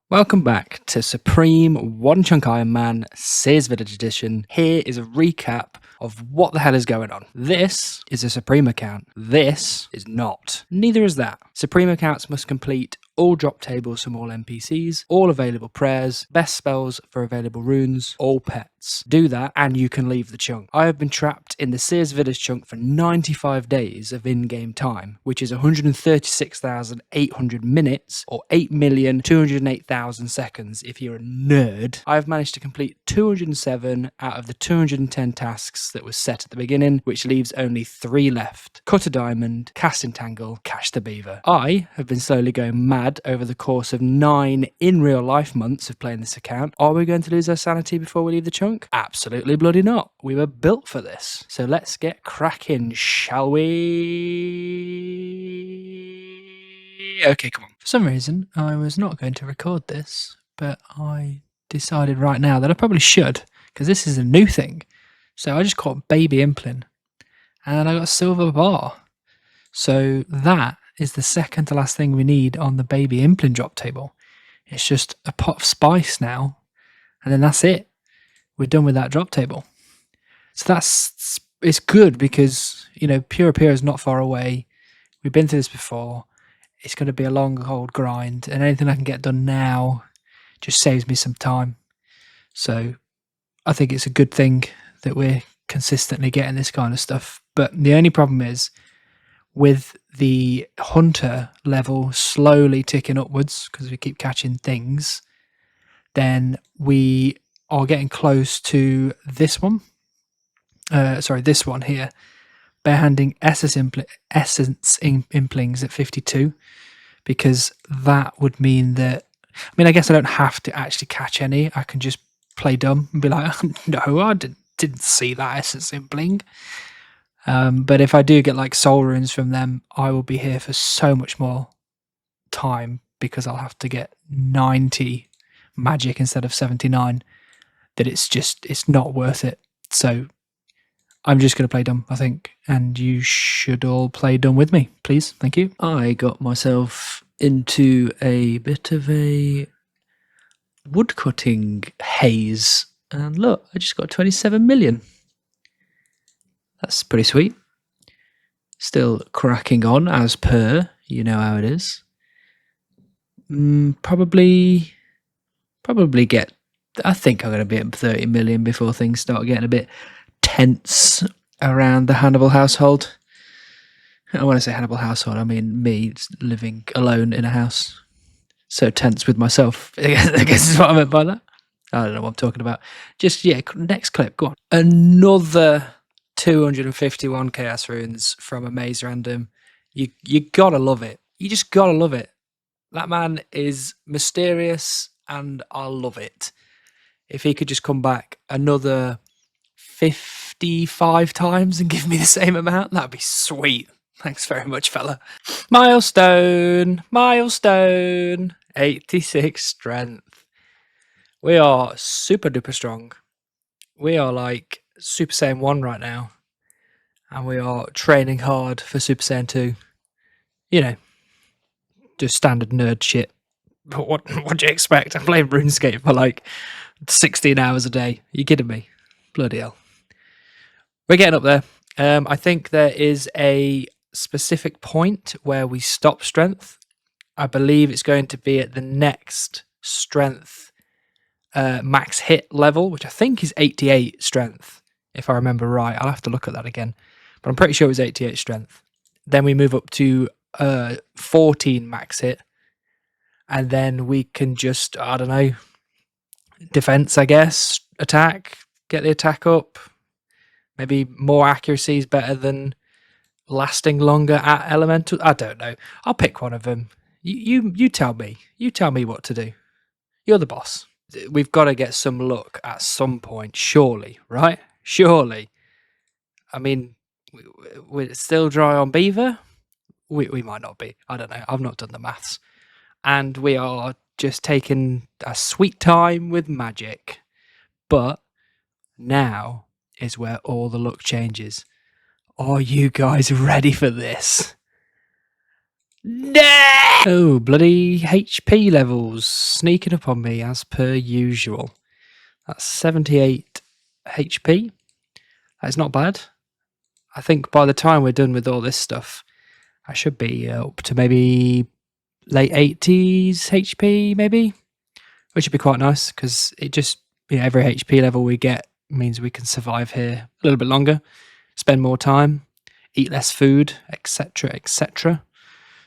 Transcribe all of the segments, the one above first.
Welcome back to Supreme One Chunk Ironman Seers Village Edition. Here is a recap of what the hell is going on. This is a Supreme account. This is not. Neither is that. Supreme accounts must complete all drop tables from all NPCs, all available prayers, best spells for available runes, all pets. Do that and you can leave the chunk. I have been trapped in the Seers Village chunk for 95 days of in-game time, which is 136,800 minutes or 8,208,000 seconds if you're a nerd. I have managed to complete 207 out of the 210 tasks that was set at the beginning, which leaves only 3 left. Cut a diamond, cast entangle, catch the beaver. I have been slowly going mad over the course of 9 in real life months of playing this account. Are we going to lose our sanity before we leave the chunk? Absolutely bloody not. We were built for this. So let's get cracking, shall we? Okay, come on. For some reason, I was not going to record this, but I decided right now that I probably should, because this is a new thing. So I just caught baby impling, and I got a silver bar. So that is the second to last thing we need on the baby impling drop table. It's just a pot of spice now, and then that's it. We're done with that drop table. So it's good because, you know, Pure Appear is not far away. We've been through this before. It's going to be a long, old grind, and anything I can get done now just saves me some time. So I think it's a good thing that we're consistently getting this kind of stuff. But the only problem is, with the hunter level slowly ticking upwards because we keep catching things, then we are getting close to this one. This one here. Barehanding essence implings at 52, because that would mean that, I mean, I guess I don't have to actually catch any. I can just play dumb and be like, no, I didn't see that essence impling. But if I do get like soul runes from them, I will be here for so much more time because I'll have to get 90 magic instead of 79, that it's not worth it. So I'm just going to play dumb, I think, and you should all play dumb with me, please. Thank you. I got myself into a bit of a woodcutting haze, and look, I just got 27 million. That's pretty sweet. Still cracking on as per, you know how it is. Probably get, I think I'm going to be at 30 million before things start getting a bit tense around the Hannibal household. And when I say Hannibal household, I mean me living alone in a house. So tense with myself, I guess is what I meant by that. I don't know what I'm talking about. Just, yeah, next clip, go on. Another 251 chaos runes from a maze random. You gotta love it. You just gotta love it. That man is mysterious and I love it. If he could just come back another 55 times and give me the same amount, that'd be sweet. Thanks very much, fella. Milestone, 86 strength. We are super duper strong. We are like Super Saiyan 1 right now, and we are training hard for Super Saiyan 2. You know, just standard nerd shit. But what do you expect? I'm playing RuneScape for like 16 hours a day. You kidding me? Bloody hell. We're getting up there. I think there is a specific point where we stop strength. I believe it's going to be at the next strength max hit level, which I think is 88 strength, if I remember right. I'll have to look at that again, but I'm pretty sure it was 88 strength. Then we move up to 14 max hit, and then we can just, I don't know, defense, I guess, attack, get the attack up. Maybe more accuracy is better than lasting longer at elemental. I don't know. I'll pick one of them. You tell me. You tell me what to do. You're the boss. We've got to get some luck at some point, surely, right? Surely. I mean, we're still dry on beaver. We might not be. I don't know. I've not done the maths. And we are just taking a sweet time with magic. But now is where all the luck changes. Are you guys ready for this? Oh, bloody HP levels sneaking up on me as per usual. That's 78 HP. That's not bad. I think by the time we're done with all this stuff, I should be up to maybe late 80s HP, maybe, which would be quite nice because it just, every HP level we get means we can survive here a little bit longer, spend more time, eat less food, etc., etc.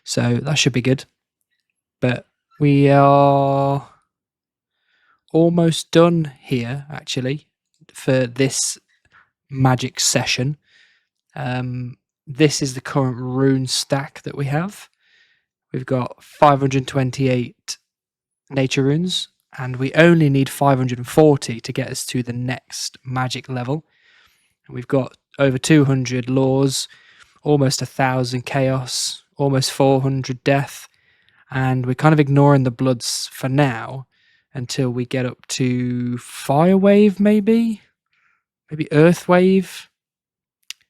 So that should be good. But we are almost done here, actually, for this magic session. This is the current rune stack that we have. We've got 528 nature runes, and we only need 540 to get us to the next magic level. And we've got over 200 laws, almost 1,000 chaos, almost 400 death, and we're kind of ignoring the bloods for now until we get up to fire wave, maybe earth wave.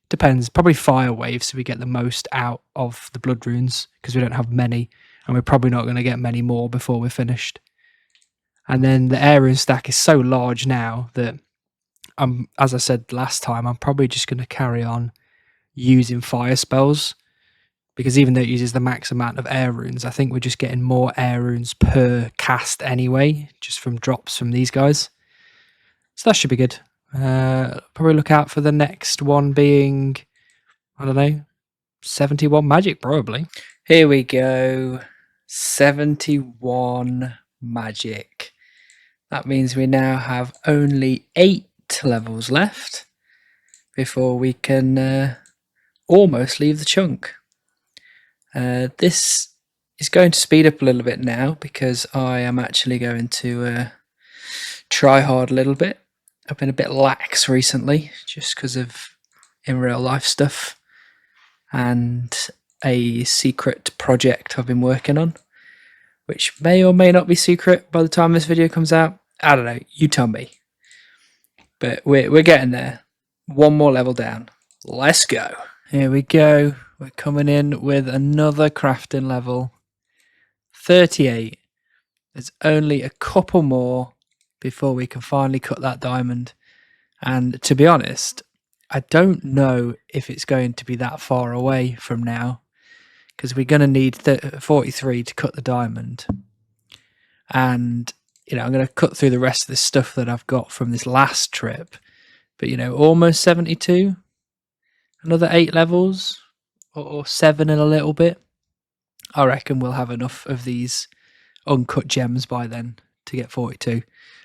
Depends, probably fire wave, so we get the most out of the blood runes because we don't have many, and we're probably not going to get many more before we're finished. And then the air rune stack is so large now that as I said last time, I'm probably just going to carry on using fire spells, because even though it uses the max amount of air runes, I think we're just getting more air runes per cast anyway, just from drops from these guys. So that should be good. Probably look out for the next one being, I don't know, 71 magic, probably. Here we go. 71 magic. That means we now have only 8 levels left before we can almost leave the chunk. This is going to speed up a little bit now because I am actually going to try hard a little bit. I've been a bit lax recently just because of in real life stuff and a secret project I've been working on, which may or may not be secret by the time this video comes out. I don't know, you tell me. But we're getting there. One more level down. Let's go. Here we go. We're coming in with another crafting level. 38. There's only a couple more before we can finally cut that diamond. And to be honest, I don't know if it's going to be that far away from now, because we're going to need 43 to cut the diamond. And, I'm going to cut through the rest of this stuff that I've got from this last trip. But, almost 72. Another 8 levels, or 7 and a little bit. I reckon we'll have enough of these uncut gems by then to get 42.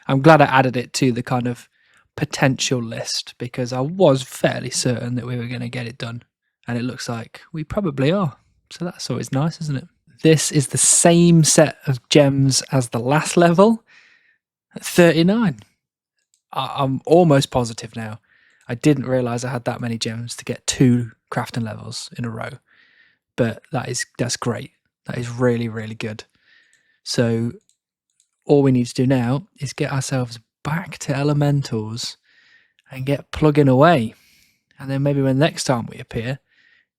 I'm glad I added it to the kind of potential list because I was fairly certain that we were going to get it done, and it looks like we probably are. So that's always nice, isn't it? This is the same set of gems as the last level, 39. I'm almost positive now. I didn't realize I had that many gems to get 2 crafting levels in a row, but that's great. That is really, really good. So all we need to do now is get ourselves back to elementals and get plugging away. And then maybe when next time we appear,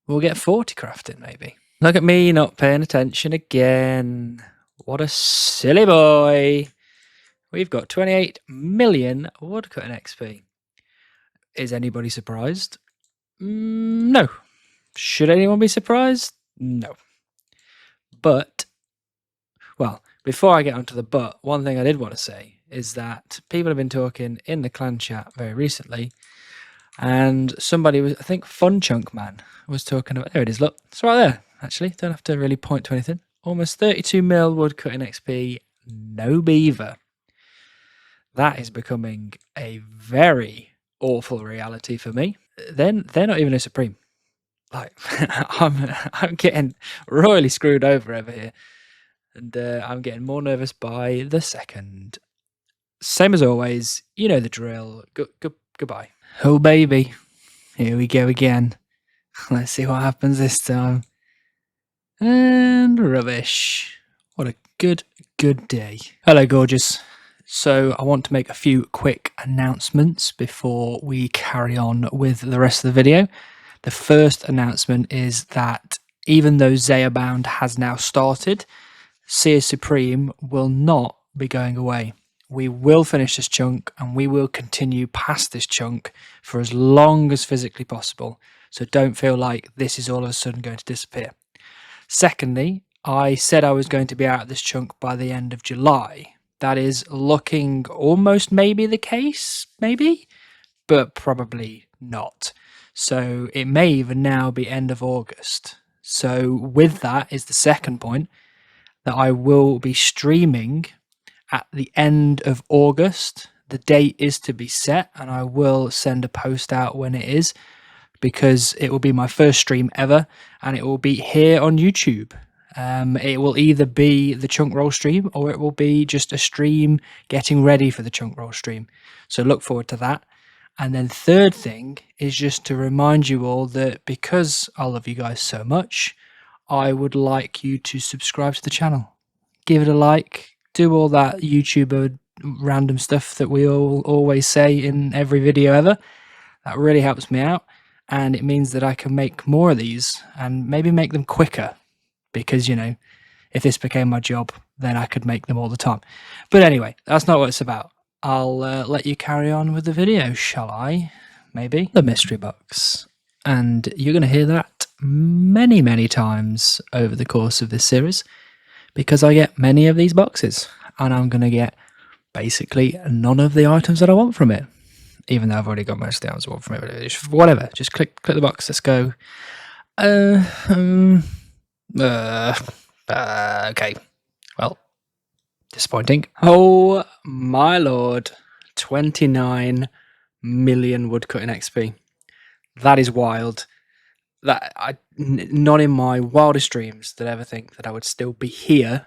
we'll get 40 crafting maybe. Look at me not paying attention again. What a silly boy. We've got 28 million woodcutting XP. Is anybody surprised? No. Should anyone be surprised? No. But, well, before I get onto the but, one thing I did want to say is that people have been talking in the clan chat very recently, and somebody was, I think Fun Chunk Man was talking about, there it is, look, it's right there, actually, don't have to really point to anything. Almost 32 mil wood cutting XP, no beaver. That is becoming a very awful reality for me. Then they're not even a Supreme. Like, I'm getting royally screwed over here. And I'm getting more nervous by the second. Same as always, you know the drill. Goodbye. Oh, baby. Here we go again. Let's see what happens this time. And rubbish. What a good day. Hello, gorgeous. So I want to make a few quick announcements before we carry on with the rest of the video. The first announcement is that even though Zeabound has now started, Seers Supreme will not be going away. We will finish this chunk and we will continue past this chunk for as long as physically possible. So don't feel like this is all of a sudden going to disappear. Secondly, I said I was going to be out of this chunk by the end of July. That is looking almost maybe the case, maybe, but probably not. So it may even now be end of August. So with that is the second point, that I will be streaming at the end of August. The date is to be set, and I will send a post out when it is, because it will be my first stream ever, and it will be here on YouTube. It will either be the chunk roll stream, or it will be just a stream getting ready for the chunk roll stream. So look forward to that. And then third thing is just to remind you all that because I love you guys so much, I would like you to subscribe to the channel. Give it a like, do all that YouTuber random stuff that we all always say in every video ever. That really helps me out, and it means that I can make more of these and maybe make them quicker, because, you know, if this became my job, then I could make them all the time. But anyway, that's not what it's about. I'll let you carry on with the video, shall I? Maybe. The mystery box. And you're going to hear that many, many times over the course of this series, because I get many of these boxes, and I'm going to get basically none of the items that I want from it, even though I've already got most of the items I want from it. But whatever, just click the box. Let's go. Okay. Well, disappointing. Oh my lord, 29 million woodcutting XP. That is wild. That not in my wildest dreams did I ever think that I would still be here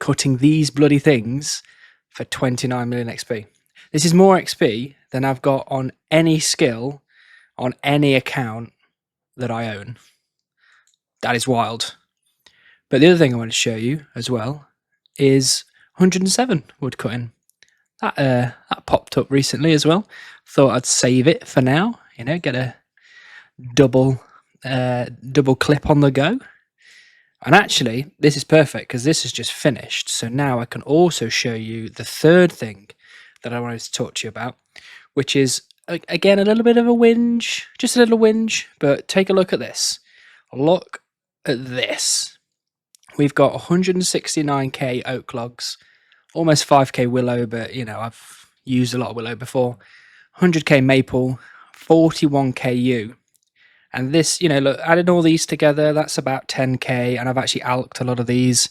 cutting these bloody things for 29 million XP. This is more XP than I've got on any skill on any account that I own. That is wild. But the other thing I want to show you as well is 107 woodcutting. That popped up recently as well. Thought I'd save it for now. You know, get a double clip on the go. And actually, this is perfect because this is just finished. So now I can also show you the third thing that I wanted to talk to you about, which is, again, a little bit of a whinge, just a little whinge, but take a look at this. Look at this. We've got 169k oak logs, almost 5k willow, but, you know, I've used a lot of willow before, 100k maple, 41k yew. And this, you know, look, adding all these together, that's about 10k, and I've actually alked a lot of these,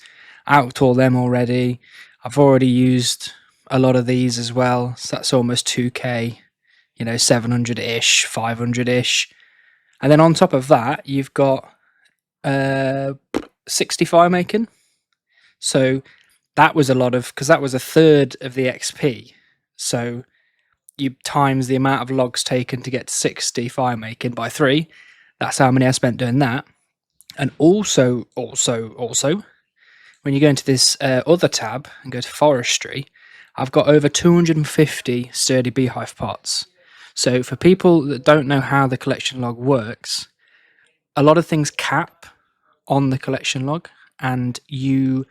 alked all them already. I've already used a lot of these as well, so that's almost 2k, you know, 700-ish, 500-ish. And then on top of that, you've got 60 fire making. So that was a lot of, because that was a third of the XP. So you times the amount of logs taken to get to 60 fire making by 3. That's how many I spent doing that. And also, when you go into this other tab and go to forestry, I've got over 250 sturdy beehive pots. So for people that don't know how the collection log works, a lot of things cap on the collection log, and you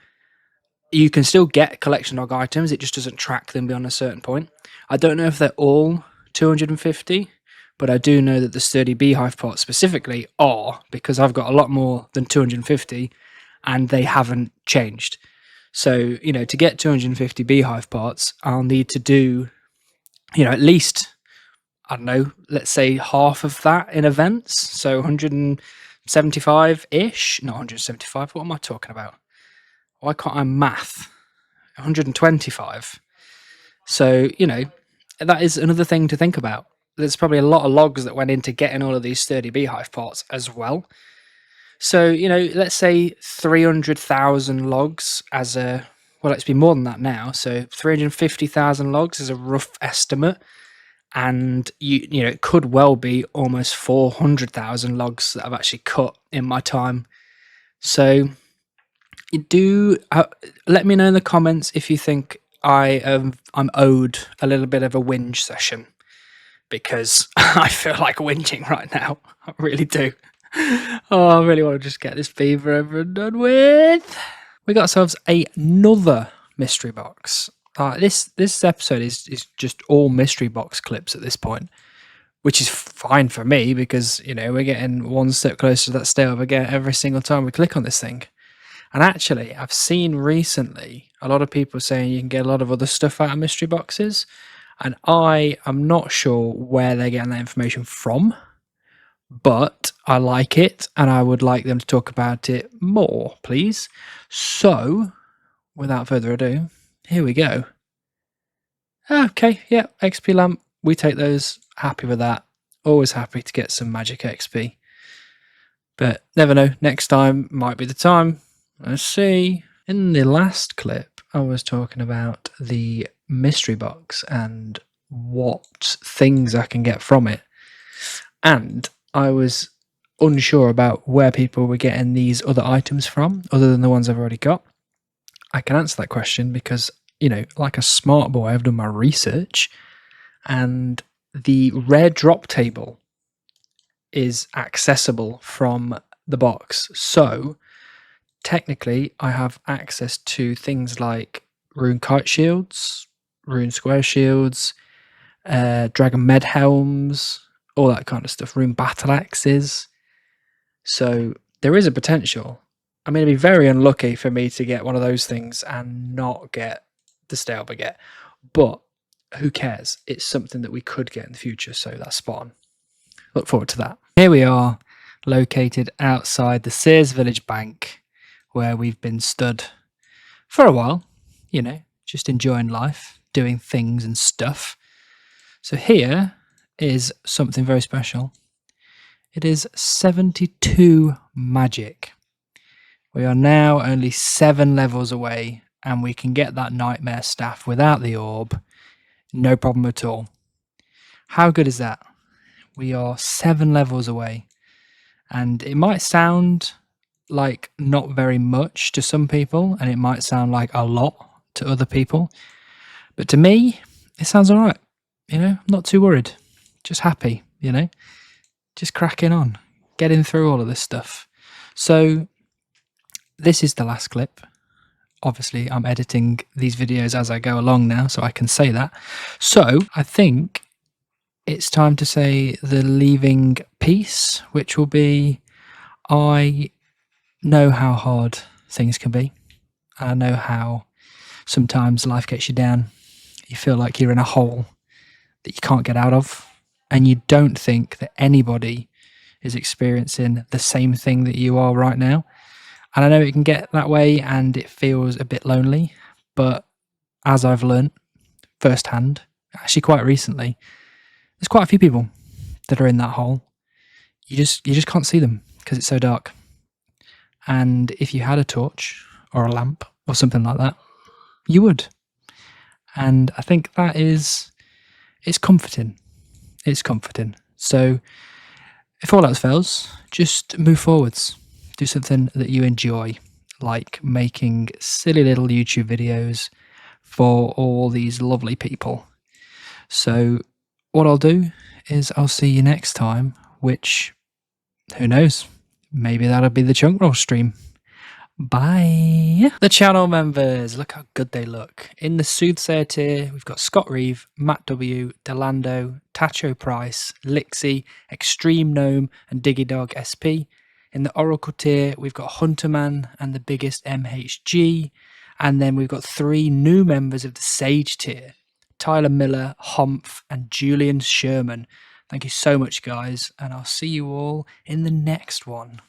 can still get collection log items, it just doesn't track them beyond a certain point. I don't know if they're all 250, but I do know that the sturdy beehive pots specifically are, because I've got a lot more than 250 and they haven't changed. So, you know, to get 250 beehive pots, I'll need to do, you know, at least, I don't know, let's say half of that in events. So 175-ish, not 175, what am I talking about? Why can't I math? 125. So, you know, that is another thing to think about. There's probably a lot of logs that went into getting all of these sturdy beehive pots as well. So, you know, let's say 300,000 logs as a, well, let's be more than that now. So 350,000 logs is a rough estimate. And, you know, it could well be almost 400,000 logs that I've actually cut in my time. So you do let me know in the comments if you think I'm owed a little bit of a whinge session, because I feel like whinging right now. I really do. Oh, I really want to just get this fever over and done with. We got ourselves another mystery box. This episode is just all mystery box clips at this point, which is fine for me because, you know, we're getting one step closer to that stale again every single time we click on this thing. And actually, I've seen recently a lot of people saying you can get a lot of other stuff out of mystery boxes, and I am not sure where they're getting that information from, but I like it and I would like them to talk about it more, please. So, without further ado, here we go. Okay, yeah, XP lamp. We take those. Happy with that. Always happy to get some magic XP. But never know, next time might be the time. Let's see. In the last clip, I was talking about the mystery box and what things I can get from it. And I was unsure about where people were getting these other items from, other than the ones I've already got. I can answer that question because, you know, like a smart boy, I've done my research, and the rare drop table is accessible from the box. So technically, I have access to things like rune kite shields, rune square shields, dragon med helms, all that kind of stuff, rune battle axes. So there is a potential. I mean, it'd be very unlucky for me to get one of those things and not get the stale baguette, but who cares? It's something that we could get in the future, so that's spot on. Look forward to that. Here we are, located outside the Seers Village bank, where we've been stood for a while, you know, just enjoying life, doing things and stuff. So here is something very special. It is 72 magic. We are now only 7 levels away, and we can get that nightmare staff without the orb. No problem at all. How good is that? We are 7 levels away, and it might sound like not very much to some people, and it might sound like a lot to other people, but to me, it sounds all right. You know, I'm not too worried, just happy, you know, just cracking on, getting through all of this stuff. So this is the last clip. Obviously, I'm editing these videos as I go along now, so I can say that. So I think it's time to say the leaving piece, which will be, I know how hard things can be. I know how sometimes life gets you down. You feel like you're in a hole that you can't get out of, and you don't think that anybody is experiencing the same thing that you are right now. And I know it can get that way and it feels a bit lonely, but as I've learned firsthand, actually quite recently, there's quite a few people that are in that hole. You just can't see them because it's so dark. And if you had a torch or a lamp or something like that, you would. And I think that it's comforting. It's comforting. So if all else fails, just move forwards. Do something that you enjoy, like making silly little YouTube videos for all these lovely people. So what I'll do is I'll see you next time, which, who knows, maybe that'll be the chunk roll stream. Bye. The channel members, look how good they look. In the Soothsayer tier, we've got Scott Reeve, Matt W, Delando, Tacho Price, Lixie, Extreme Gnome, and Diggy Dog SP. In the Oracle tier, we've got Hunterman and the biggest MHG. And then we've got 3 new members of the Sage tier, Tyler Miller, Humph, and Julian Sherman. Thank you so much, guys, and I'll see you all in the next one.